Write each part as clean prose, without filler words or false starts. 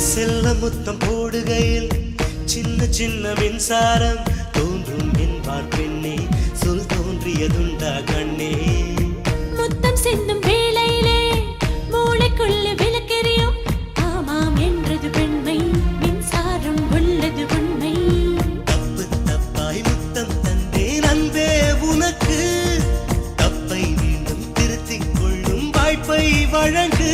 செல்ல முத்தம் போடுகையில் சின்ன சின்ன மின்சாரம் தோன்றும் என்பார் பெண்ணே, சொல் தோன்றியதுண்டா கண்ணே? முத்தம் சிந்தும் வேளையிலே மூளைக்குள்ள விளக்கெரியும், ஆமாம் என்றது பெண்மை, மின்சாரம் உள்ளது உண்மை. தப்பு தப்பாய் முத்தம் தந்தேன் அன்பே உனக்கு, தப்பை மீண்டும் திருத்திக் கொள்ளும் வாய்ப்பை வழங்கு.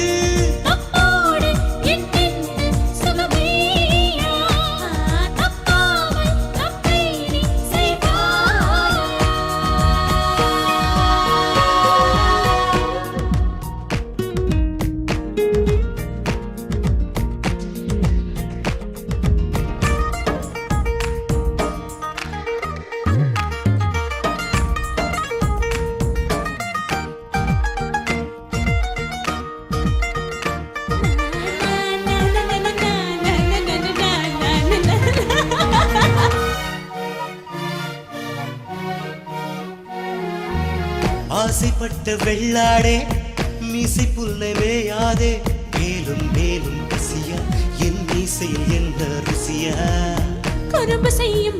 ஆசைப்பட்ட வெள்ளாடே மீசை புல்லை மேயாதே, மேலும் மேலும் பசியா என் மீசையில் என்ன ருசியா? கரும்பு செய்யும்